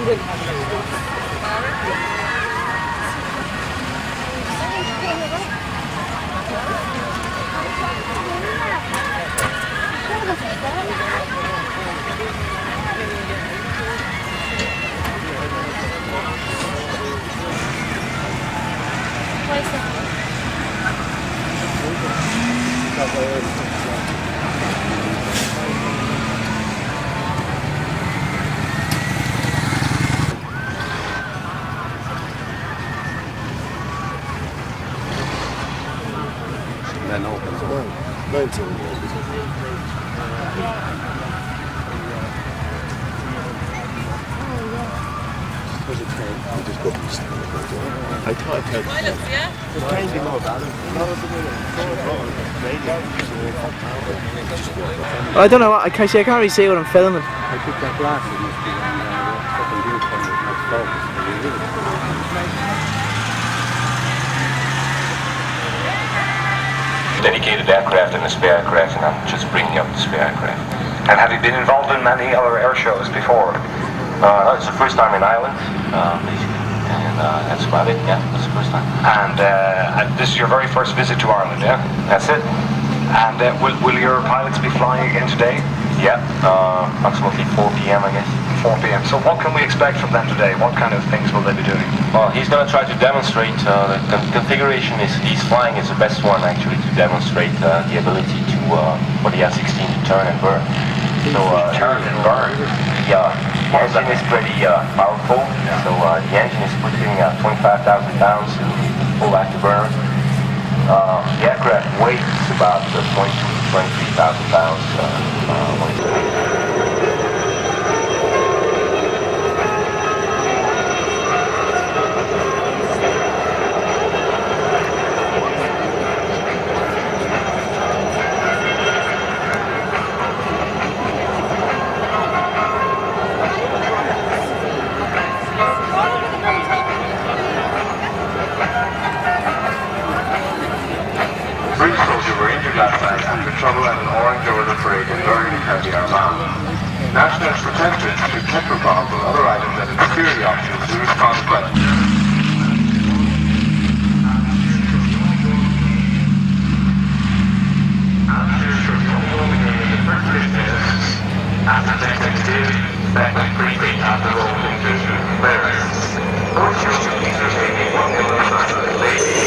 And then opens up. I thought I I don't know what I can't really see what I'm filming. I took that glass and fucking viewpoint with my focus. Dedicated aircraft and a spare aircraft, and I'm just bringing up the spare aircraft. And have you been involved in many other air shows before? It's the first time in Ireland, basically, and that's about it. Yeah, that's the first time. And this is your very first visit to Ireland, yeah? That's it. And will your pilots be flying again today? Yeah, approximately 4 p.m. I guess. 4 p.m. So what can we expect from them today? What kind of things will they be doing? Well, he's going to try to demonstrate the configuration he's flying is the best one actually to demonstrate the ability to for the F-16 to turn and burn. So turn and burn. The engine is pretty powerful. So the engine is pushing 25,000 pounds to full afterburner. The aircraft weighs about 22,000 to 23,000 pounds. British soldiers were injured last night after trouble at an orange order parade in Burgundy, County Armagh. Nationals protested to pepper bombs and other items as a security option to respond to questions. After Thanksgiving, back with briefing after rolling to clearance. Both shooting are taking one motorcycle and lady.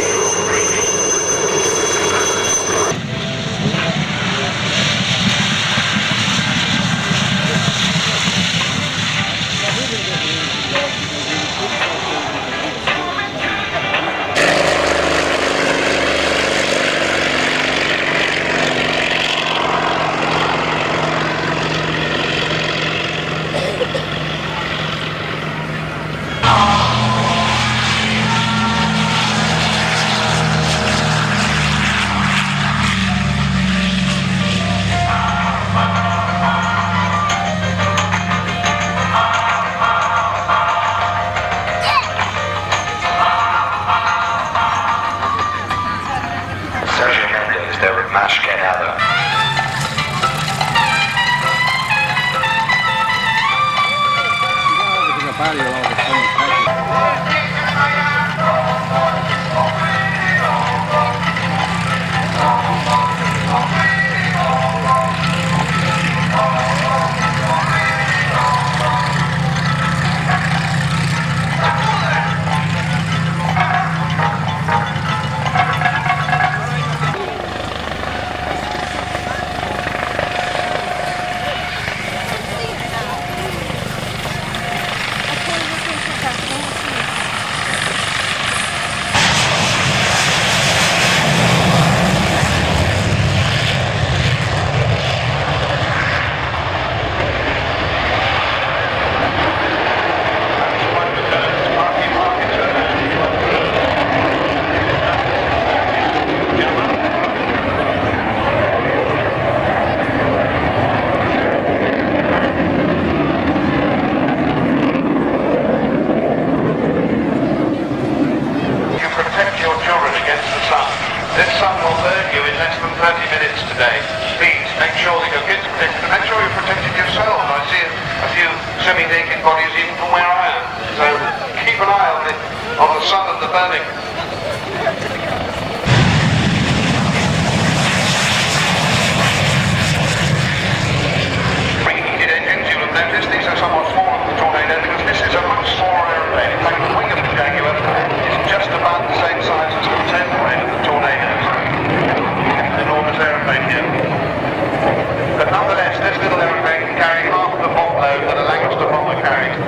load that a Lancaster bomber carried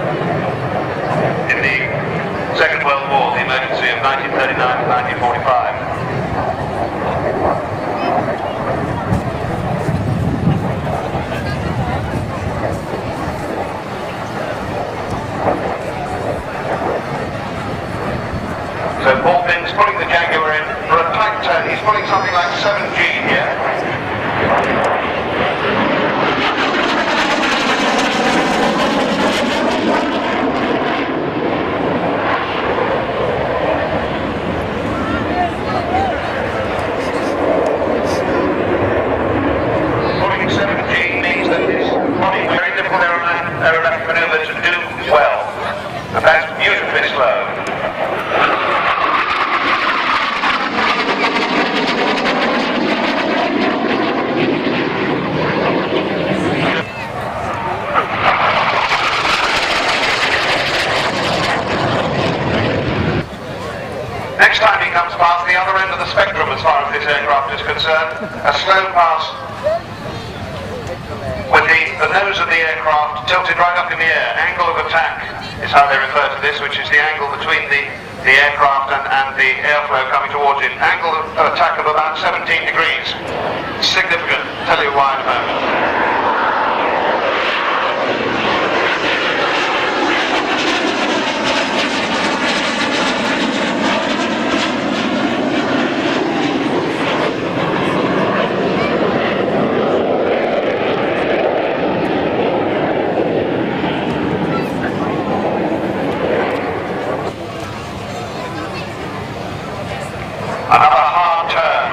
in the Second World War, the emergency of 1939 and 1945. So Baldonnel's putting the Jaguar in for a tight turn. He's putting something like 7G here. Putting 7G means that it's putting very difficult aerodynamic maneuver to do well. And that's beautifully slow. Next time he comes past the other end of the spectrum as far as this aircraft is concerned, a slow pass with the nose of the aircraft tilted right up in the air. Angle of attack is how they refer to this, which is the angle between the aircraft and the airflow coming towards it. Angle of attack of about 17 degrees. Significant. Tell you why in a moment. Another hard turn.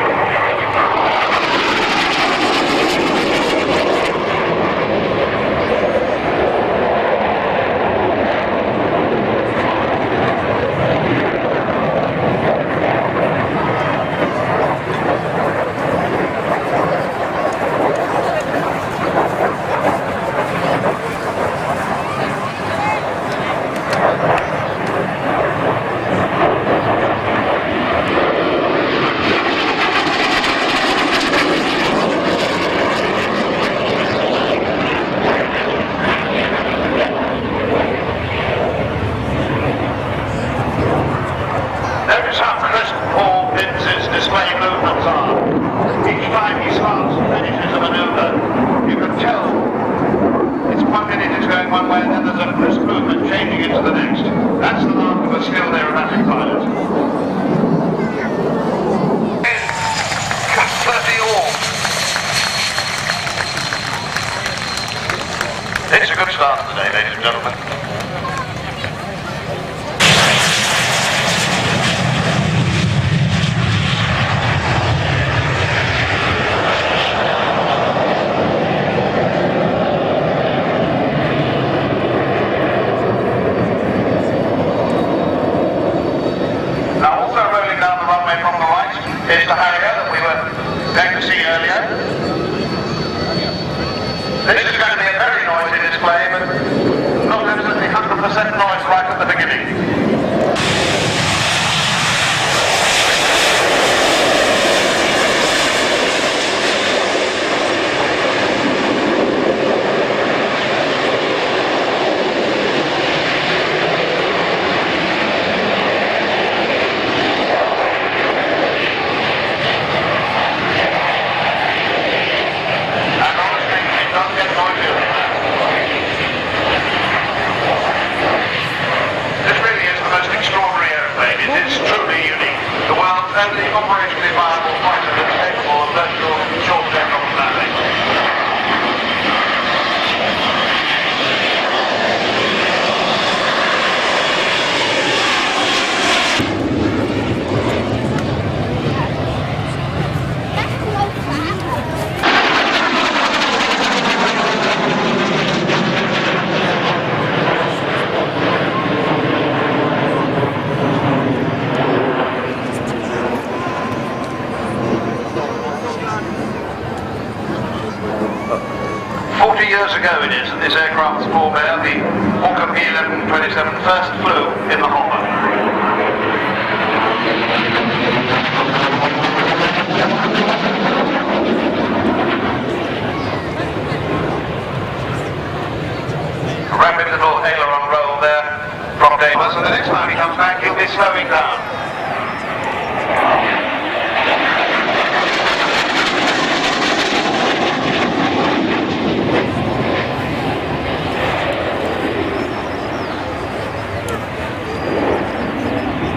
Notice how crisp Paul Binns' display movements are. Each time he starts and finishes a maneuver, you can tell it's pumping it, it's going one way, and then there's a crisp movement changing into the next. That's the mark of a skilled aerobatic pilot. 30 all. It's a good start to the day, ladies and gentlemen. Now also rolling down the runway from the right is the Harrier that we were going to see earlier. This is going to be a very noisy display, but not absolutely 100% noise right at the beginning. Only operationally viable fighter that's capable of vertical short takeoff landing. Years ago it is that this aircraft's forebear, the Hawker P1127, first flew in the Hopper. rapid little aileron roll there from Davis, and the next time he comes back he'll be slowing down.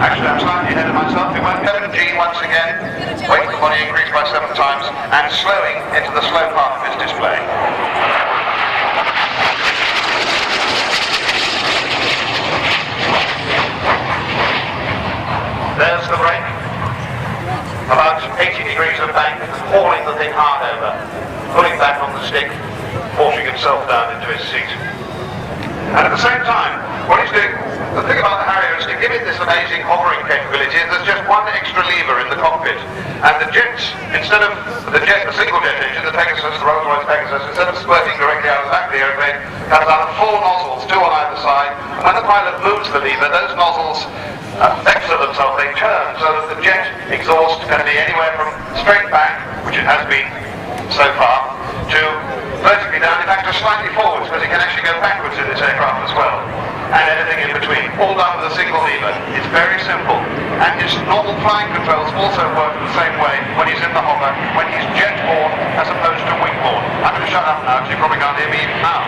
Actually, I'm slightly ahead of myself. It went 7G once again, weight of the body increased by 7 times, and slowing into the slow part of his display. There's the brake. About 80 degrees of bank, hauling the thing hard over, pulling back on the stick, forcing himself down into his seat. And at the same time, what he's doing, the thing about the Harrier is to give it this amazing hovering capability, and there's just one extra lever in the cockpit. And the jets, instead of the single jet engine, the Pegasus, the Rolls-Royce Pegasus, instead of squirting directly out of the back of the airplane, comes out of 4 nozzles, 2 on either side. And when the pilot moves the lever, those nozzles vector themselves, they turn so that the jet exhaust can be anywhere from straight back, which it has been so far, to vertically down, in fact, to slightly forwards, because it can actually go backwards in this aircraft as well. And anything in between, all done with a single lever. It's very simple. And his normal flying controls also work the same way when he's in the hover, when he's jet-borne as opposed to wing-borne. I'm going to shut up now, because you probably can't hear me even now.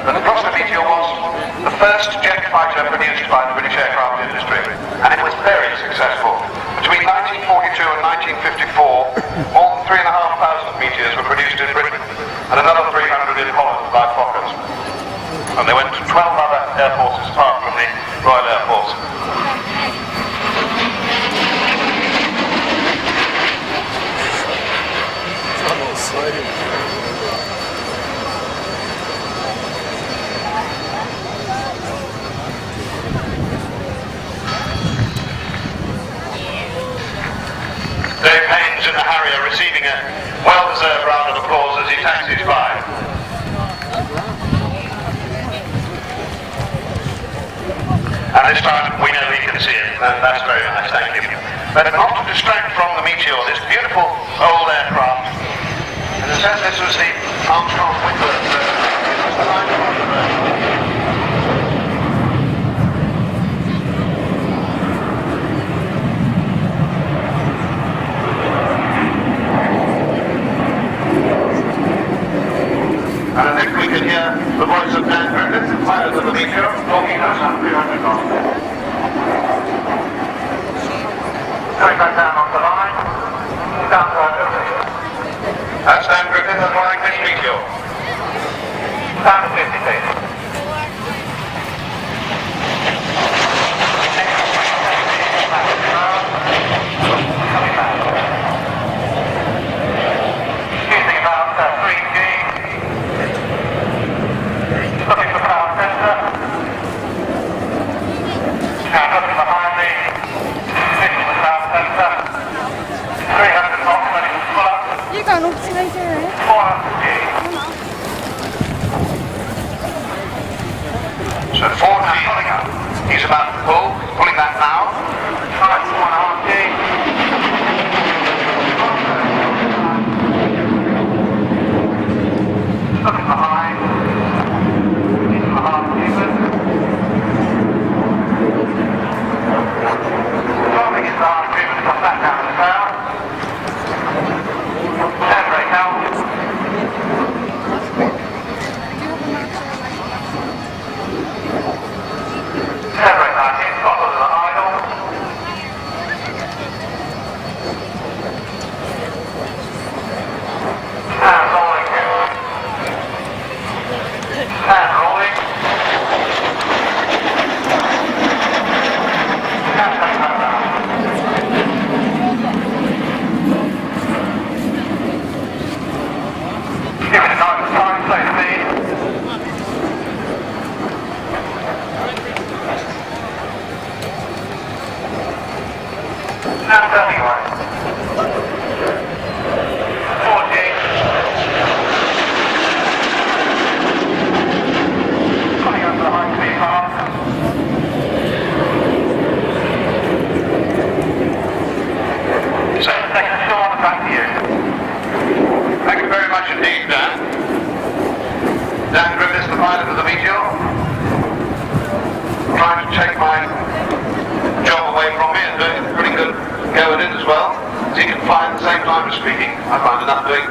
that the Gloucester Meteor was the first jet fighter produced by the British aircraft industry, and it was very successful. Between 1942 and 1954, more than 3,500 Meteors were produced in Britain, and another 300 in Holland by Fokkers. And they went to 12 other air forces apart from the Royal Air Force. Dauphin in the Harrier receiving a well-deserved round of applause as he taxis by. And this time we know he can see it, and that's very nice, thank you. But not to distract from the Meteor, this beautiful old aircraft, in a sense this was the Armstrong Whitworth version. It was the line version. And I think we can hear the voice of Dan Griffiths, pilot of the Meteor, talking us up 300 knots. Going back down off the line, down to our building. That's Dan Griffiths flying this Meteor. Down to 50 feet. Using about 3G. Looking for power center. Now looking behind me. Position the power center. 300 knots ready to pull up. 依個六次你啫。 400G. So 4G pulling up. He's about to pull. Pulling that now. 4.5G. Looking behind. Dropping his arm movement to come back down to the ground. Handbrake out. Handbrake back in, got under the idle. And rolling. And rolling. Give it a nice time, slow speed. And turning away. 4G. Coming up to the high speed path. So, second Sean, back to you. Thank you very much indeed, Dan. Dan Griffiths, the pilot of the Meteor. Trying to take my job away from me and doing a pretty good go at it as well. As he can fly at the same time as speaking. I find enough doing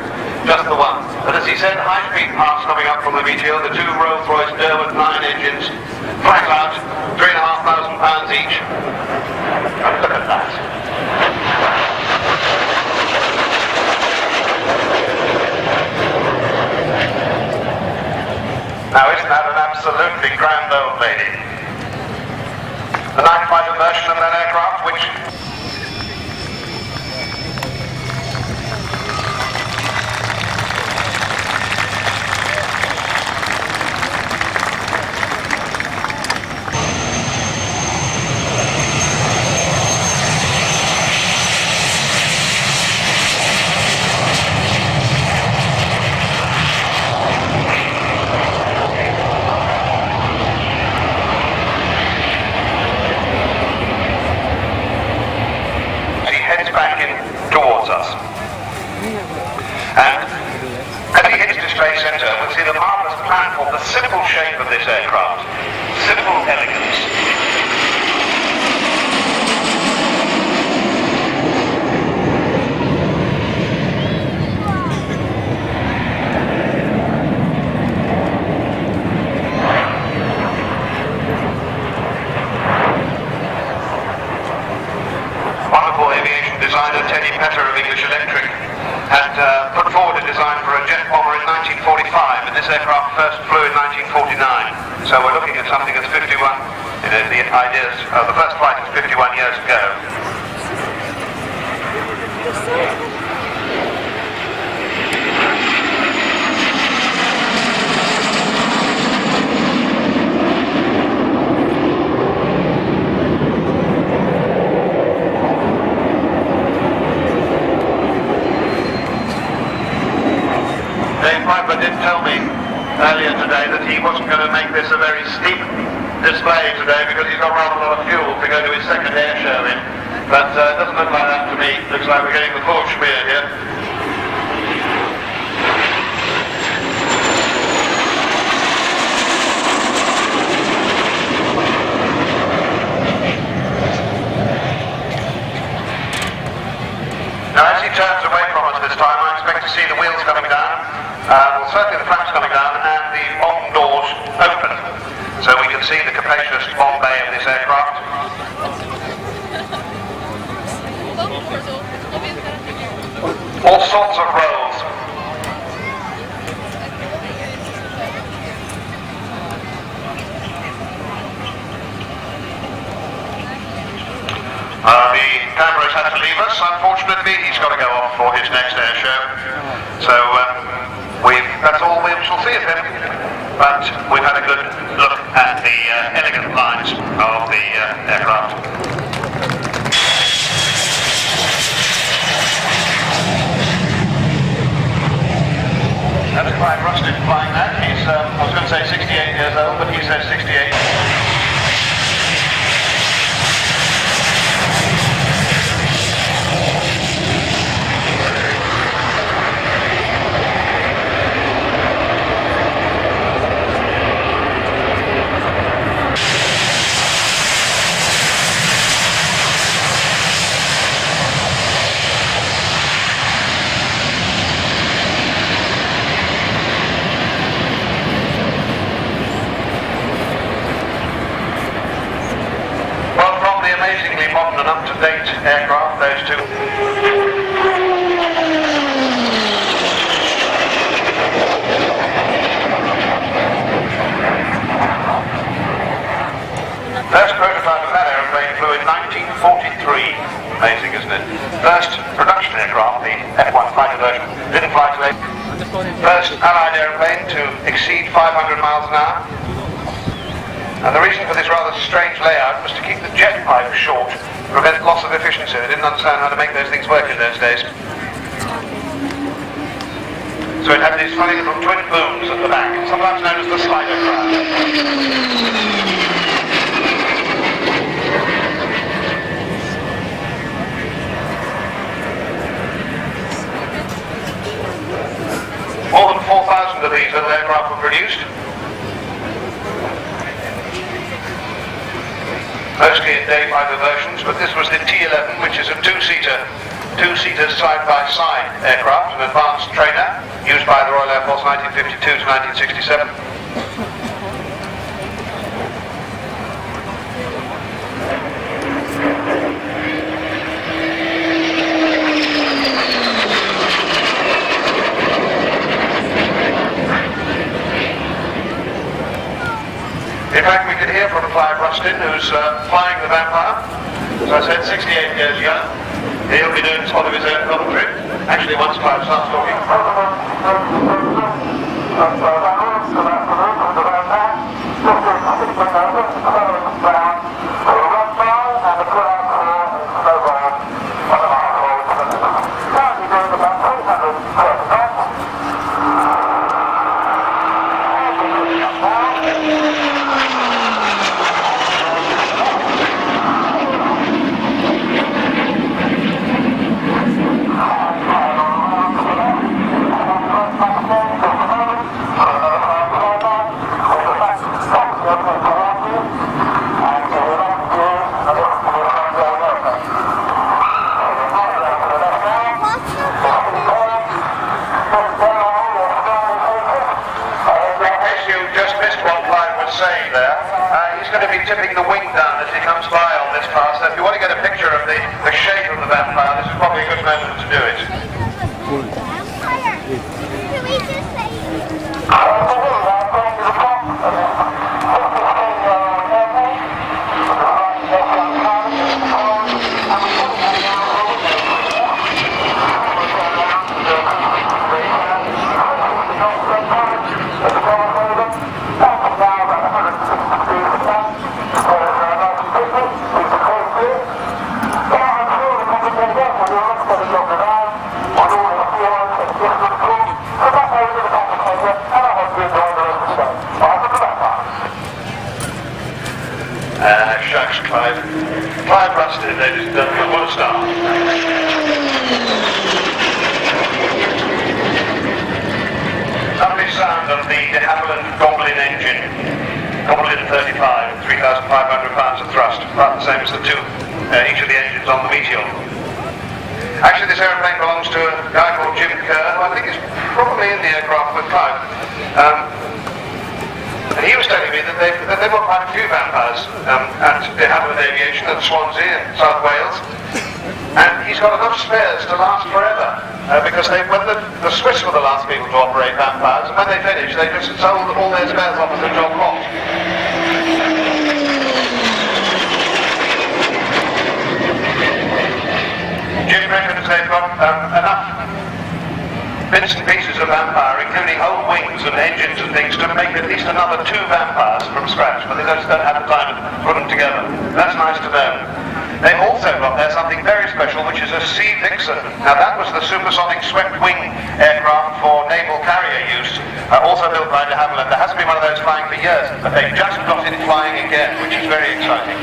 just the one. But as he said, high-speed paths coming up from the Meteor, the two Rolls-Royce Derwent 9 engines, flat out, 3,500 pounds each. And look at that. Now isn't that an absolutely grand old lady? The night fighter version of that aircraft, which towards us. And as he hits display center, we'll see the marvelous platform, the simple shape of this aircraft. Simple elegance. in 1949. So we're looking at something that's 51, the ideas of the first flight is 51 years ago. Piper did tell me earlier today that he wasn't going to make this a very steep display today because he's got rather a lot of fuel to go to his second air show in. But it doesn't look like that to me. Looks like we're getting the full schmear here. Now as he turns away from us this time, I expect to see the wheels coming down. Well, certainly the flaps coming down and the bomb doors open, so we can see the capacious bomb bay of this aircraft. All sorts of rolls. The camera's had to leave us, unfortunately. He's got to go off for his next air show. So that's all we shall see of him. But we've had a good look at the elegant lines of the aircraft. That's Clive Rustin flying that. He's, I was going to say 68 years old, but he says 68. Amazingly modern and up-to-date aircraft, those two. First prototype of that aeroplane flew in 1943. Amazing, isn't it? First production aircraft, the F1 fighter version, didn't fly today. First Allied aeroplane to exceed 500 miles an hour. And the reason for this rather strange layout was to keep the jet pipe short, prevent loss of efficiency. They didn't understand how to make those things work in those days. So it had these funny little twin booms at the back, sometimes known as the slider craft. More than 4,000 of these little aircraft were produced. Mostly in day fighter versions, but this was the T-11, which is a two-seater side-by-side aircraft, an advanced trainer used by the Royal Air Force 1952 to 1967. In fact, we could hear from Clive Rustin, who's flying the Vampire. As I said, 68 years young. He'll be doing spot of his own commentary. Actually, once Clive starts talking. Tipping the wing down as he comes by on this pass. So if you want to get a picture of the shape of the Vampire, this is probably a good moment to do it. Vampire! Can we just say scratch, Clive. Clive Rusted, ladies and gentlemen, what a start. Lovely sound of the de Havilland Goblin engine. Goblin 35, 3,500 pounds of thrust, about the same as the two, each of the engines on the Meteor. Actually, this aeroplane belongs to a guy called Jim Kerr, who I think is probably in the aircraft with Clive. And he was telling me that they've got quite a few vampires at de Havilland Aviation at Swansea in South Wales. And he's got enough spares to last forever. Because when the Swiss were the last people to operate vampires, and when they finished, they just sold all their spares off as a job lot. Jim reckons they've got enough bits and pieces of vampire, including whole wings and engines and things, to make at least another 2 vampires from scratch, but they just don't have the time to put them together. That's nice to know. They've also got there something very special, which is a Sea Vixen. Now that was the supersonic swept wing aircraft for naval carrier use, also built by de Havilland. There hasn't been one of those flying for years, but they've just got it flying again, which is very exciting.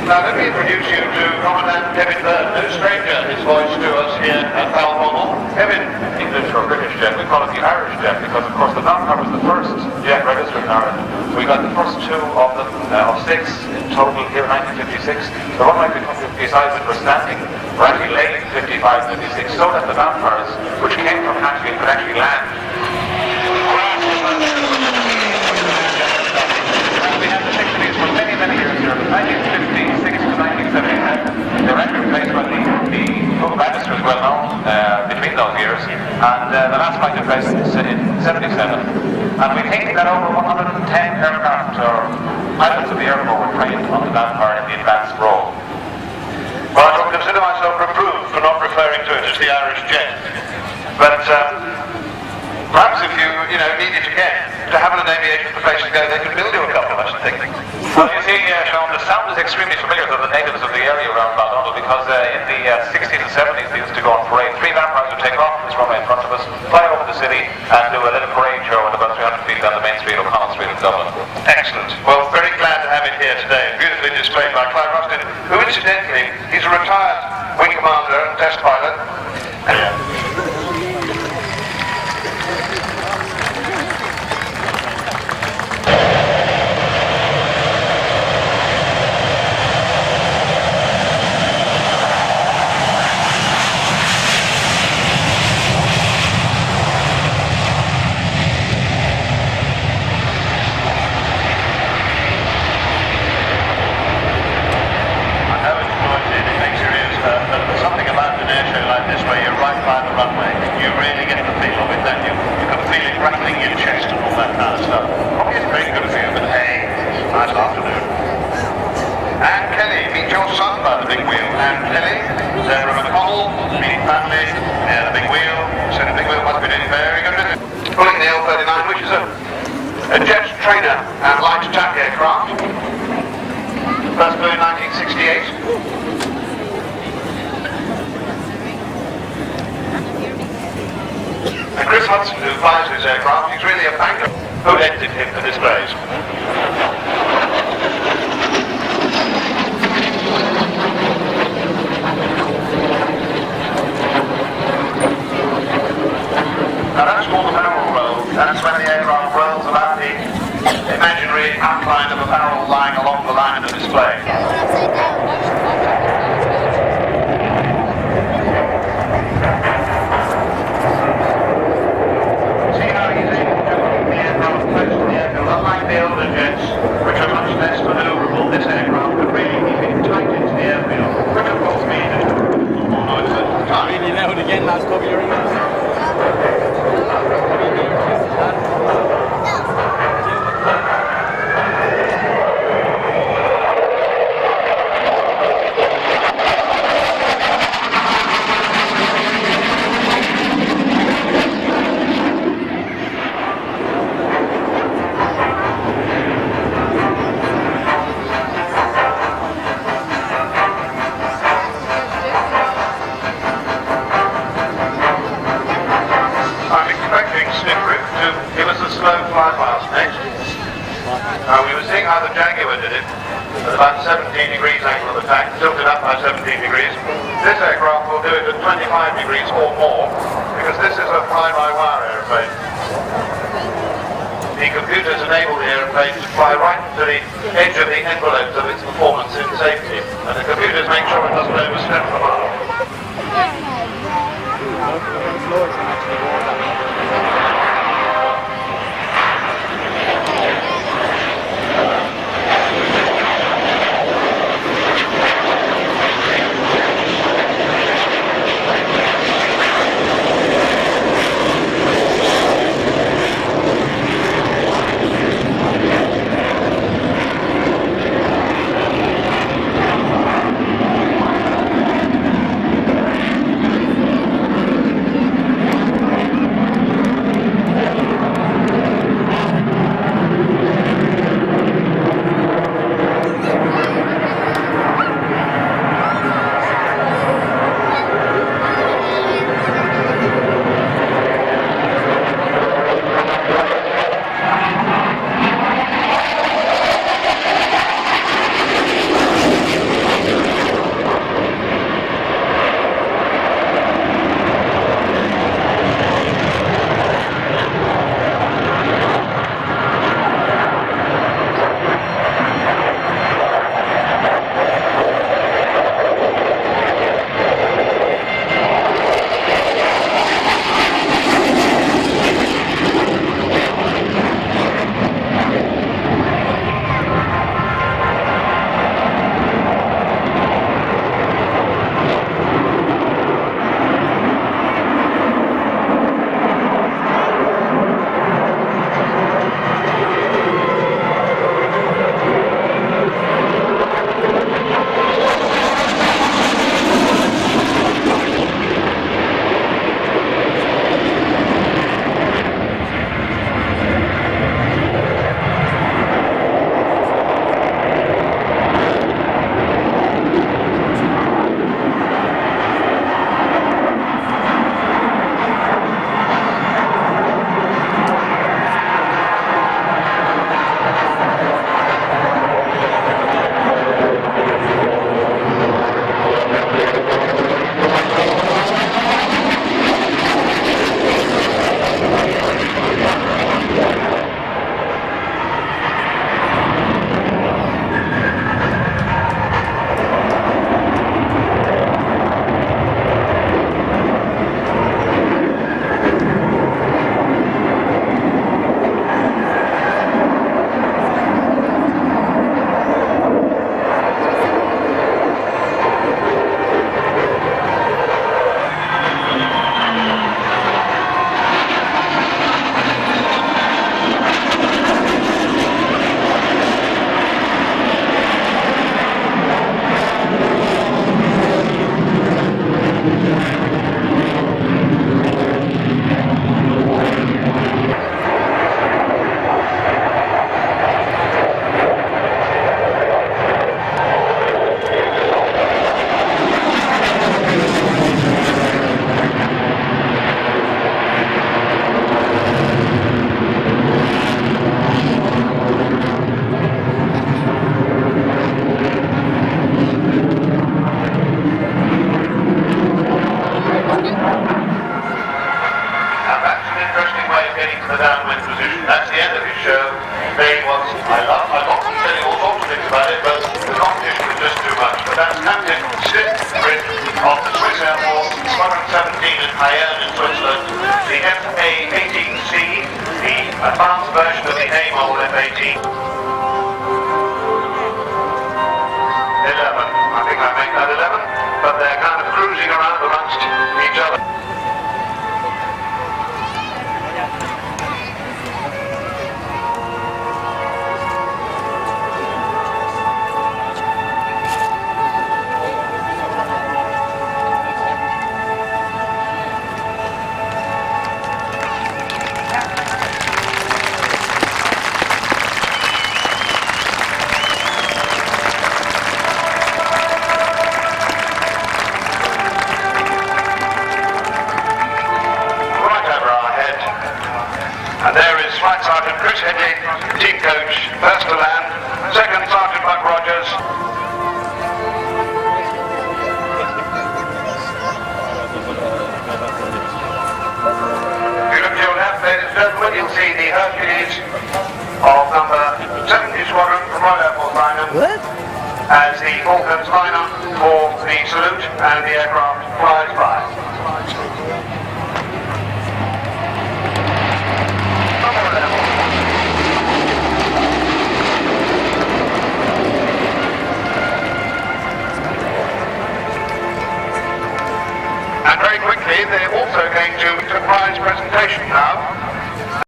Now let me introduce you to Commandant Kevin Byrne, no stranger, his voice to us here at Baldonnel. Kevin, English or British jet, we call it the Irish jet because of course the Dauphin was the first jet registered in Ireland. So we got the first 2 of them, of 6 in total here in 1956. The runway beside which we're standing were actually laid in 55-56, so that the vampires, which came from Hatchie, could actually land. We had the 60s for many, many years here, from 1956 to 1977. The record place where the Book of Register is well known between those years, and the last flight took place in 77. And we think that over 110 aircraft or pilots of the airport were trained on the Vampire in the advanced role. well, I don't consider myself reproved for not referring to it as the Irish jet. But perhaps if you needed to get to Havilland Aviation for place to go, they could build you a couple, I should think. Well, you see, Sean, the sound is extremely familiar to the natives of the area around Baldonnel because in the 60s and 70s they used to go on parade. 3 vampires would take off this runway in front of us, fly over the city and do a little parade show at about 300 feet down the main street, O'Connell Street in Dublin. Excellent. Well, very glad to have it here today, beautifully displayed by Clive Rusted, who incidentally, he's a retired wing commander and test pilot. A jet trainer and light attack aircraft. First flew in 1968. And Chris Hudson, who flies this aircraft, he's really a banker. Who lended him the displays? Now that's called the barrel roll. That's when the aircraft rolls about the imaginary outline of a barrel lying along the line of the display. See how he's able to keep the aircraft close to the airfield. Unlike the older jets, which are much less manoeuvrable, this aircraft could really keep it tight into the airfield, which of course means more noise at the time. Really loud again, last couple of years. how the Jaguar did it, at about 17 degrees angle of attack, tilted up by 17 degrees. This aircraft will do it at 25 degrees or more, because this is a fly-by-wire airplane. The computers enable the airplane to fly right to the edge of the envelope of its performance in safety, and the computers make sure it doesn't overstep the mark. gentlemen, you'll see the Hercules of number 70 Squadron from Royal Air Force Liner as the Falcons line up for the salute and the aircraft flies by. And very quickly, they're also going to make a prize presentation now.